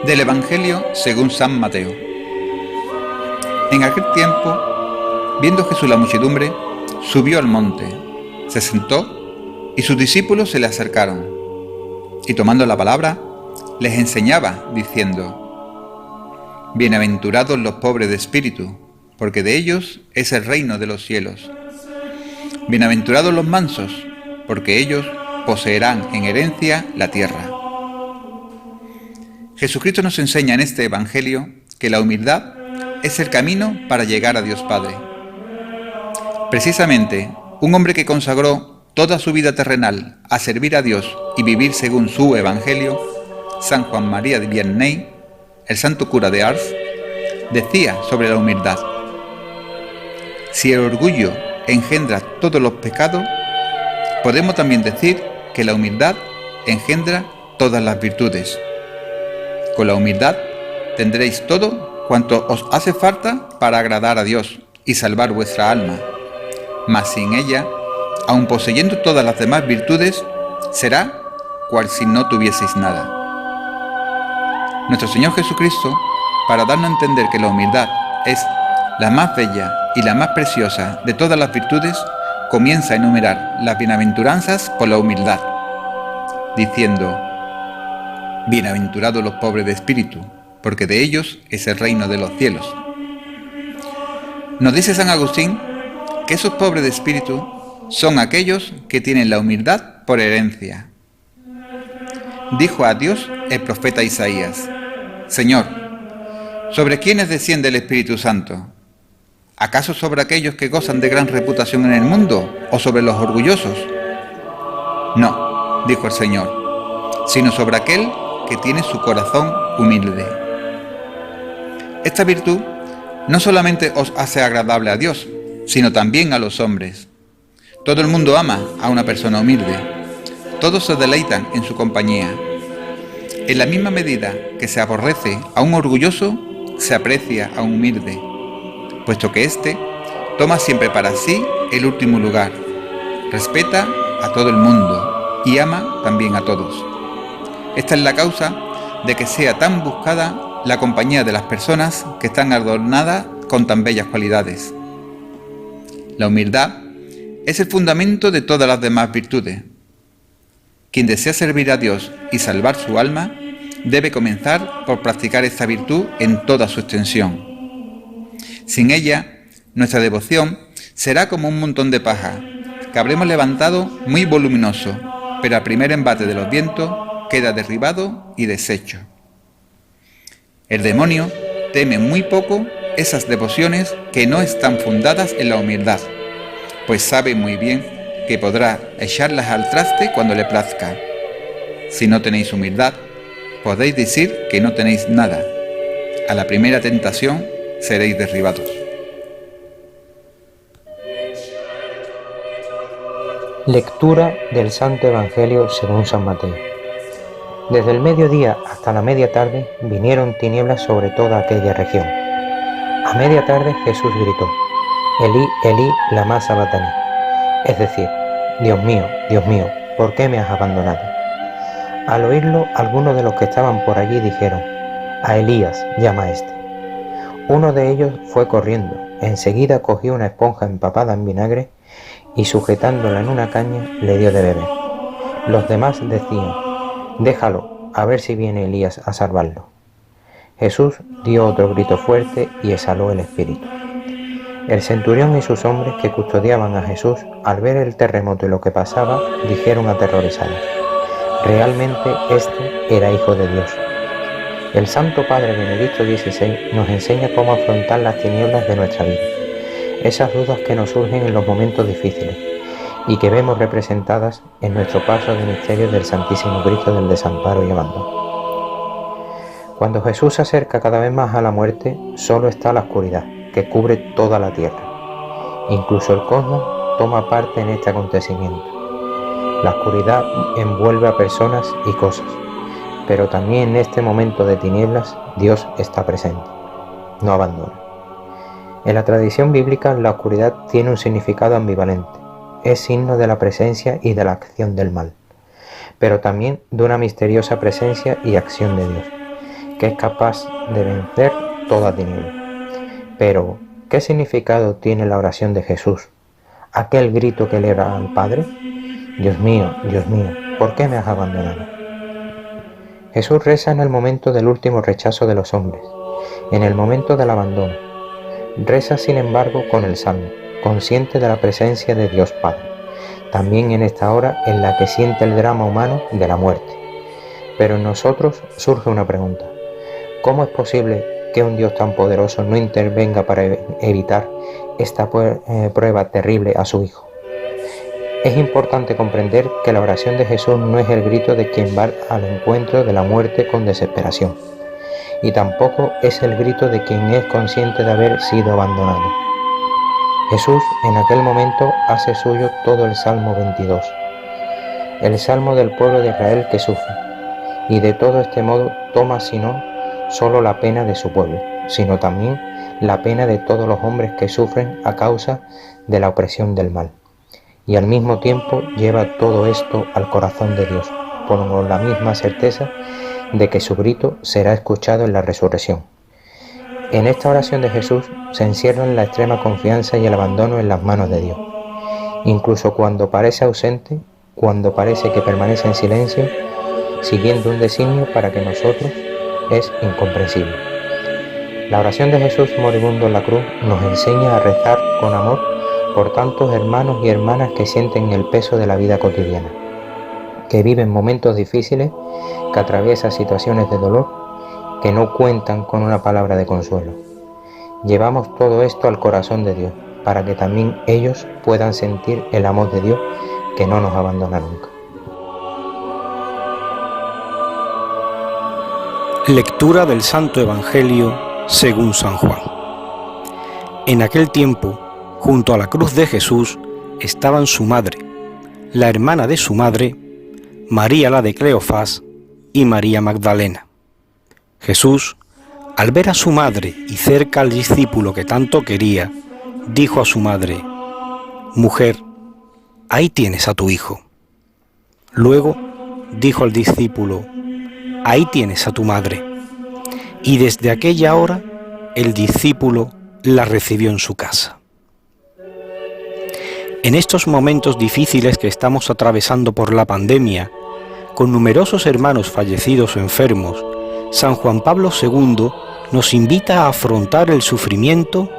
Del Evangelio según San Mateo. En aquel tiempo, viendo Jesús la muchedumbre, subió al monte, se sentó y sus discípulos se le acercaron. Y tomando la palabra, les enseñaba, diciendo: Bienaventurados los pobres de espíritu, porque de ellos es el reino de los cielos. Bienaventurados los mansos, porque ellos poseerán en herencia la tierra. Jesucristo nos enseña en este Evangelio que la humildad es el camino para llegar a Dios Padre. Precisamente, un hombre que consagró toda su vida terrenal a servir a Dios y vivir según su Evangelio, San Juan María de Vianney, el santo cura de Ars, decía sobre la humildad: si el orgullo engendra todos los pecados, podemos también decir que la humildad engendra todas las virtudes. Con la humildad tendréis todo cuanto os hace falta para agradar a Dios y salvar vuestra alma. Mas sin ella, aun poseyendo todas las demás virtudes, será cual si no tuvieseis nada. Nuestro Señor Jesucristo, para darnos a entender que la humildad es la más bella y la más preciosa de todas las virtudes, comienza a enumerar las bienaventuranzas por la humildad, diciendo: Bienaventurados los pobres de espíritu, porque de ellos es el reino de los cielos. Nos dice San Agustín que esos pobres de espíritu son aquellos que tienen la humildad por herencia. Dijo a Dios el profeta Isaías: Señor, ¿sobre quiénes desciende el Espíritu Santo? ¿Acaso sobre aquellos que gozan de gran reputación en el mundo o sobre los orgullosos? No, dijo el Señor, sino sobre aquel que tiene su corazón humilde. Esta virtud no solamente os hace agradable a Dios, sino también a los hombres. Todo el mundo ama a una persona humilde. Todos se deleitan en su compañía. En la misma medida que se aborrece a un orgulloso, se aprecia a un humilde, puesto que éste toma siempre para sí el último lugar, respeta a todo el mundo y ama también a todos. Esta es la causa de que sea tan buscada la compañía de las personas que están adornadas con tan bellas cualidades. La humildad es el fundamento de todas las demás virtudes. Quien desea servir a Dios y salvar su alma, debe comenzar por practicar esta virtud en toda su extensión. Sin ella, nuestra devoción será como un montón de paja que habremos levantado muy voluminoso, pero al primer embate de los vientos queda derribado y deshecho. El demonio teme muy poco esas devociones que no están fundadas en la humildad, pues sabe muy bien que podrá echarlas al traste cuando le plazca. Si no tenéis humildad, podéis decir que no tenéis nada. A la primera tentación seréis derribados. Lectura del Santo Evangelio según San Mateo. Desde el mediodía hasta la media tarde vinieron tinieblas sobre toda aquella región. A media tarde Jesús gritó: Elí, Elí, lama sabactani, es decir, Dios mío, ¿por qué me has abandonado? Al oírlo, algunos de los que estaban por allí dijeron: a Elías llama a este. Uno de ellos fue corriendo, enseguida cogió una esponja empapada en vinagre y sujetándola en una caña le dio de beber. Los demás decían: déjalo, a ver si viene Elías a salvarlo. Jesús dio otro grito fuerte y exhaló el espíritu. El centurión y sus hombres que custodiaban a Jesús, al ver el terremoto y lo que pasaba, dijeron aterrorizados: realmente este era Hijo de Dios. El Santo Padre Benedicto XVI nos enseña cómo afrontar las tinieblas de nuestra vida, esas dudas que nos surgen en los momentos difíciles y que vemos representadas en nuestro paso de misterio del Santísimo Cristo del desamparo y abandono. Cuando Jesús se acerca cada vez más a la muerte, solo está la oscuridad, que cubre toda la tierra. Incluso el cosmos toma parte en este acontecimiento. La oscuridad envuelve a personas y cosas, pero también en este momento de tinieblas Dios está presente, no abandona. En la tradición bíblica, la oscuridad tiene un significado ambivalente. Es signo de la presencia y de la acción del mal, pero también de una misteriosa presencia y acción de Dios, que es capaz de vencer toda tiniebla. Pero, ¿qué significado tiene la oración de Jesús? Aquel grito que eleva al Padre: Dios mío, ¿por qué me has abandonado? Jesús reza en el momento del último rechazo de los hombres, en el momento del abandono. Reza, sin embargo, con el Salmo, consciente de la presencia de Dios Padre, también en esta hora en la que siente el drama humano de la muerte. Pero en nosotros surge una pregunta: ¿cómo es posible que un Dios tan poderoso no intervenga para evitar esta prueba terrible a su Hijo? Es importante comprender que la oración de Jesús no es el grito de quien va al encuentro de la muerte con desesperación, y tampoco es el grito de quien es consciente de haber sido abandonado. Jesús en aquel momento hace suyo todo el Salmo 22, el salmo del pueblo de Israel que sufre, y de todo este modo toma no solo la pena de su pueblo, sino también la pena de todos los hombres que sufren a causa de la opresión del mal. Y al mismo tiempo lleva todo esto al corazón de Dios, con la misma certeza de que su grito será escuchado en la resurrección. En esta oración de Jesús se encierran la extrema confianza y el abandono en las manos de Dios. Incluso cuando parece ausente, cuando parece que permanece en silencio, siguiendo un designio para que nosotros es incomprensible. La oración de Jesús moribundo en la cruz nos enseña a rezar con amor por tantos hermanos y hermanas que sienten el peso de la vida cotidiana, que viven momentos difíciles, que atraviesan situaciones de dolor, que no cuentan con una palabra de consuelo. Llevamos todo esto al corazón de Dios, para que también ellos puedan sentir el amor de Dios que no nos abandona nunca. Lectura del Santo Evangelio según San Juan. En aquel tiempo, junto a la cruz de Jesús estaban su madre, la hermana de su madre, María la de Cleofás y María Magdalena. Jesús, al ver a su madre y cerca al discípulo que tanto quería, dijo a su madre: «Mujer, ahí tienes a tu hijo». Luego dijo al discípulo: «Ahí tienes a tu madre». Y desde aquella hora el discípulo la recibió en su casa. En estos momentos difíciles que estamos atravesando por la pandemia, con numerosos hermanos fallecidos o enfermos, San Juan Pablo II nos invita a afrontar el sufrimiento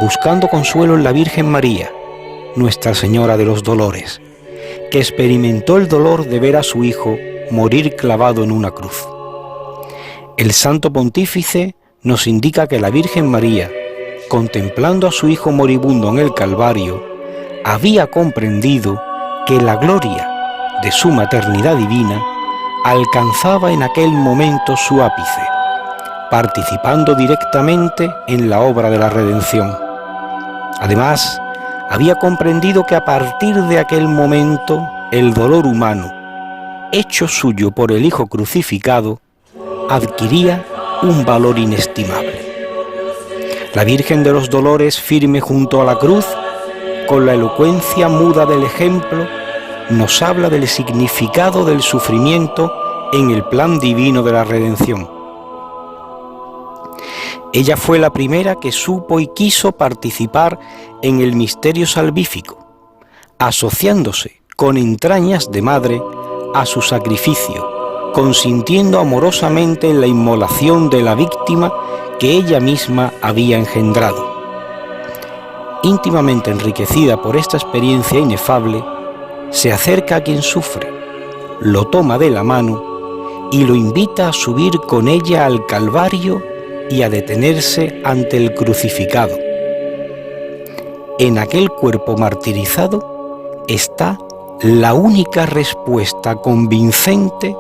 buscando consuelo en la Virgen María, Nuestra Señora de los Dolores, que experimentó el dolor de ver a su Hijo morir clavado en una cruz. El Santo Pontífice nos indica que la Virgen María, contemplando a su Hijo moribundo en el Calvario, había comprendido que la gloria de su maternidad divina alcanzaba en aquel momento su ápice, participando directamente en la obra de la redención. Además, había comprendido que a partir de aquel momento el dolor humano, hecho suyo por el Hijo crucificado, adquiría un valor inestimable. La Virgen de los Dolores, firme junto a la cruz, con la elocuencia muda del ejemplo, nos habla del significado del sufrimiento en el plan divino de la redención. Ella fue la primera que supo y quiso participar en el misterio salvífico, asociándose con entrañas de madre a su sacrificio, consintiendo amorosamente en la inmolación de la víctima que ella misma había engendrado. Íntimamente enriquecida por esta experiencia inefable, se acerca a quien sufre, lo toma de la mano y lo invita a subir con ella al Calvario y a detenerse ante el crucificado. En aquel cuerpo martirizado está la única respuesta convincente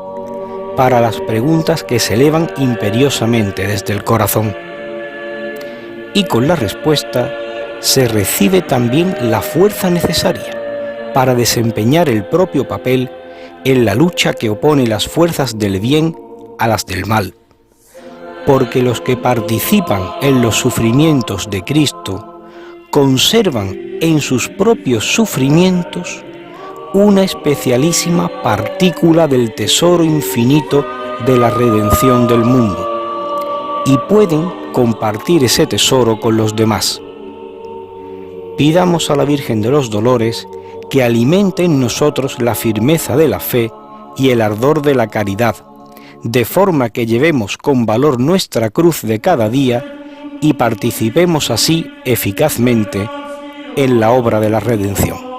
para las preguntas que se elevan imperiosamente desde el corazón. Y con la respuesta se recibe también la fuerza necesaria para desempeñar el propio papel en la lucha que opone las fuerzas del bien a las del mal. Porque los que participan en los sufrimientos de Cristo conservan en sus propios sufrimientos una especialísima partícula del tesoro infinito de la redención del mundo, y pueden compartir ese tesoro con los demás. Pidamos a la Virgen de los Dolores que alimente en nosotros la firmeza de la fe y el ardor de la caridad, de forma que llevemos con valor nuestra cruz de cada día y participemos así eficazmente en la obra de la redención.